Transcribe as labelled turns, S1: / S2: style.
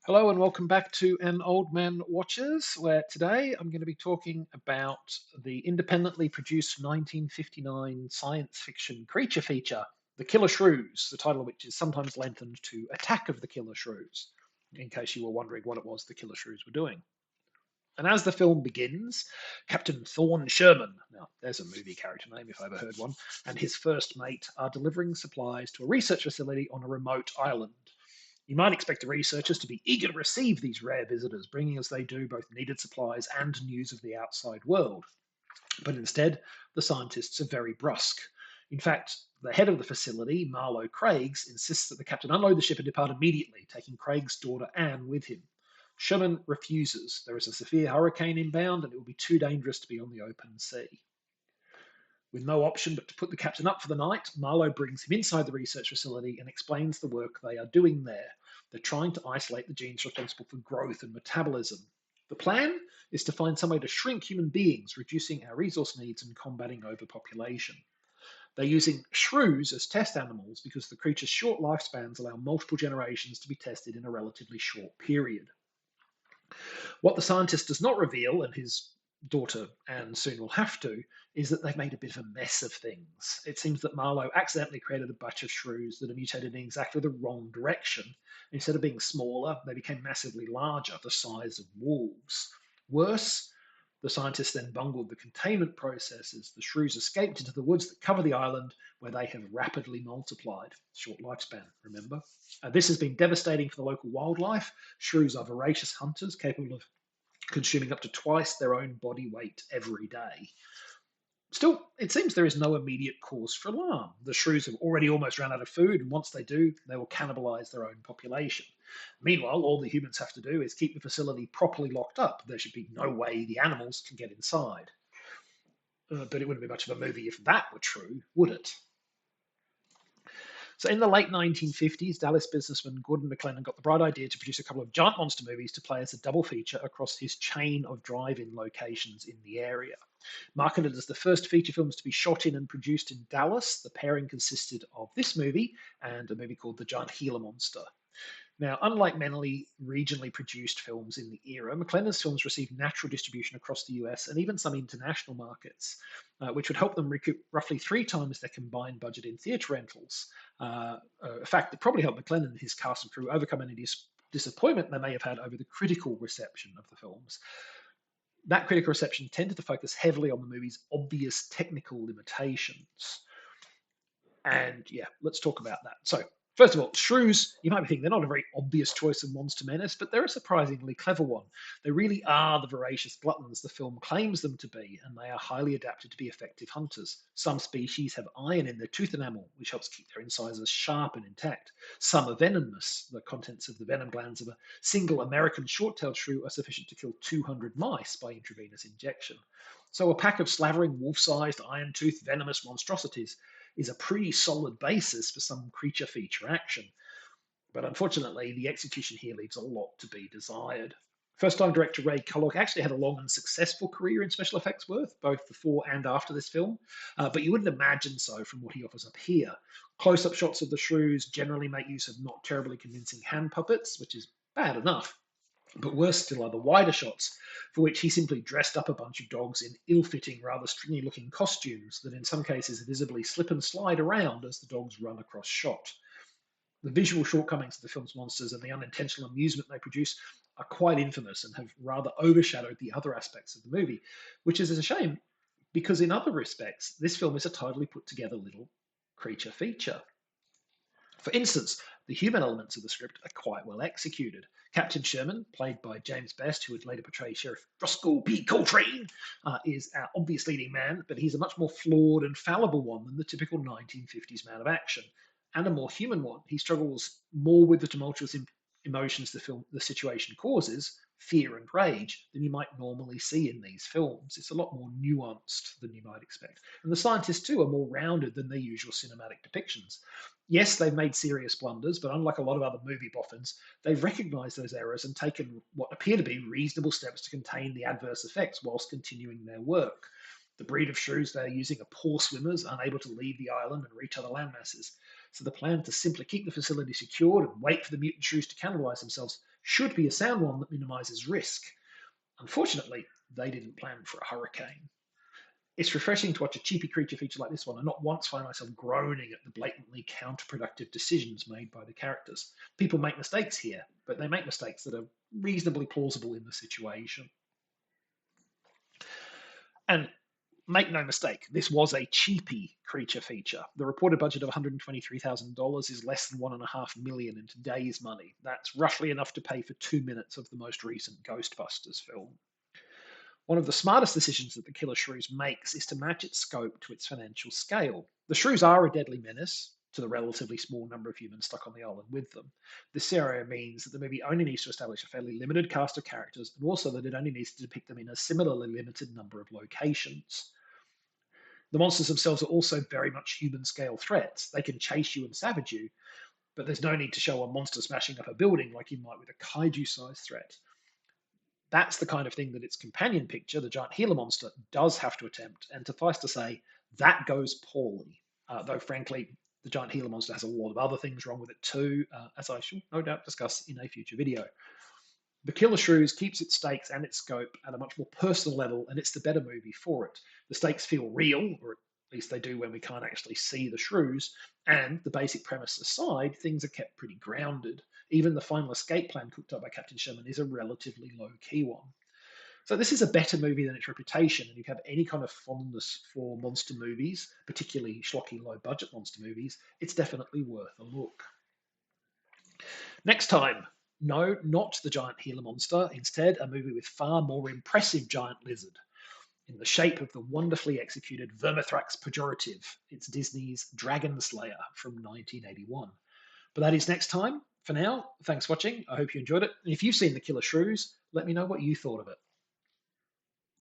S1: Hello and welcome back to An Old Man Watches, where today I'm going to be talking about the independently produced 1959 science fiction creature feature, The Killer Shrews, the title of which is sometimes lengthened to Attack of the Killer Shrews, in case you were wondering what it was the Killer Shrews were doing. And as the film begins, Captain Thorne Sherman, now there's a movie character name if I ever heard one, and his first mate are delivering supplies to a research facility on a remote island. You might expect the researchers to be eager to receive these rare visitors, bringing as they do both needed supplies and news of the outside world. But instead, the scientists are very brusque. In fact, the head of the facility, Marlowe Craigs, insists that the captain unload the ship and depart immediately, taking Craig's daughter Anne with him. Sherman refuses. There is a severe hurricane inbound, and it will be too dangerous to be on the open sea. With no option but to put the captain up for the night, Marlowe brings him inside the research facility and explains the work they are doing there. They're trying to isolate the genes responsible for growth and metabolism. The plan is to find some way to shrink human beings, reducing our resource needs and combating overpopulation. They're using shrews as test animals because the creature's short lifespans allow multiple generations to be tested in a relatively short period. What the scientist does not reveal, and his daughter Anne soon will have to, is that they've made a bit of a mess of things. It seems that Marlowe accidentally created a batch of shrews that are mutated in exactly the wrong direction. Instead of being smaller, they became massively larger, the size of wolves. Worse, the scientists then bungled the containment processes. The shrews escaped into the woods that cover the island, where they have rapidly multiplied. Short lifespan, remember? This has been devastating for the local wildlife. Shrews are voracious hunters capable of consuming up to twice their own body weight every day. Still, it seems there is no immediate cause for alarm. The shrews have already almost run out of food, and once they do, they will cannibalize their own population. Meanwhile, all the humans have to do is keep the facility properly locked up. There should be no way the animals can get inside. But it wouldn't be much of a movie if that were true, would it? So in the late 1950s, Dallas businessman Gordon McLennan got the bright idea to produce a couple of giant monster movies to play as a double feature across his chain of drive-in locations in the area. Marketed as the first feature films to be shot in and produced in Dallas, the pairing consisted of this movie and a movie called The Giant Gila Monster. Now, unlike many regionally produced films in the era, McLennan's films received natural distribution across the US and even some international markets, which would help them recoup roughly three times their combined budget in theatre rentals. A fact that probably helped McLennan and his cast and crew overcome any disappointment they may have had over the critical reception of the films. That critical reception tended to focus heavily on the movie's obvious technical limitations. And yeah, let's talk about that. So, first of all, shrews, you might be thinking they're not a very obvious choice of monster menace, but they're a surprisingly clever one. They really are the voracious gluttons the film claims them to be, and they are highly adapted to be effective hunters. Some species have iron in their tooth enamel, which helps keep their incisors sharp and intact. Some are venomous. The contents of the venom glands of a single American short-tailed shrew are sufficient to kill 200 mice by intravenous injection. So a pack of slavering, wolf-sized, iron-toothed, venomous monstrosities is a pretty solid basis for some creature feature action. But unfortunately, the execution here leaves a lot to be desired. First time director Ray Kullock actually had a long and successful career in special effects work, both before and after this film, but you wouldn't imagine so from what he offers up here. Close up shots of the shrews generally make use of not terribly convincing hand puppets, which is bad enough. But worse still are the wider shots, for which he simply dressed up a bunch of dogs in ill fitting, rather stringy looking costumes that in some cases visibly slip and slide around as the dogs run across shot. The visual shortcomings of the film's monsters and the unintentional amusement they produce are quite infamous and have rather overshadowed the other aspects of the movie, which is a shame because, in other respects, this film is a totally put together little creature feature. For instance, the human elements of the script are quite well executed. Captain Sherman, played by James Best, who would later portray Sheriff Roscoe P. Coltrane, is our obvious leading man, but he's a much more flawed and fallible one than the typical 1950s man of action, and a more human one. He struggles more with the tumultuous emotions the situation causes, fear and rage, than you might normally see in these films. It's a lot more nuanced than you might expect. And the scientists, too, are more rounded than their usual cinematic depictions. Yes, they've made serious blunders, but unlike a lot of other movie boffins, they've recognised those errors and taken what appear to be reasonable steps to contain the adverse effects whilst continuing their work. The breed of shrews they are using are poor swimmers, unable to leave the island and reach other landmasses. So the plan to simply keep the facility secured and wait for the mutant shrews to cannibalise themselves should be a sound one that minimizes risk. Unfortunately, they didn't plan for a hurricane. It's refreshing to watch a cheapy creature feature like this one and not once find myself groaning at the blatantly counterproductive decisions made by the characters. People make mistakes here, but they make mistakes that are reasonably plausible in the situation. And make no mistake, this was a cheapy creature feature. The reported budget of $123,000 is less than $1.5 million in today's money. That's roughly enough to pay for 2 minutes of the most recent Ghostbusters film. One of the smartest decisions that the Killer Shrews makes is to match its scope to its financial scale. The Shrews are a deadly menace to the relatively small number of humans stuck on the island with them. This scenario means that the movie only needs to establish a fairly limited cast of characters, and also that it only needs to depict them in a similarly limited number of locations. The monsters themselves are also very much human scale threats. They can chase you and savage you, but there's no need to show a monster smashing up a building like you might with a kaiju sized threat. That's the kind of thing that its companion picture, the giant Gila monster, does have to attempt. And suffice to say, that goes poorly. Though, frankly, the giant Gila monster has a lot of other things wrong with it too, as I shall no doubt discuss in a future video. The Killer Shrews keeps its stakes and its scope at a much more personal level, and it's the better movie for it. The stakes feel real, or at least they do when we can't actually see the shrews, and the basic premise aside, things are kept pretty grounded. Even the final escape plan cooked up by Captain Sherman is a relatively low-key one. So this is a better movie than its reputation, and if you have any kind of fondness for monster movies, particularly schlocky low-budget monster movies, it's definitely worth a look. Next time, no, not the giant Gila monster, instead a movie with far more impressive giant lizard in the shape of the wonderfully executed Vermithrax Pejorative. It's Disney's Dragon Slayer from 1981. But that is next time. For now, thanks for watching. I hope you enjoyed it. And if you've seen The Killer Shrews, let me know what you thought of it.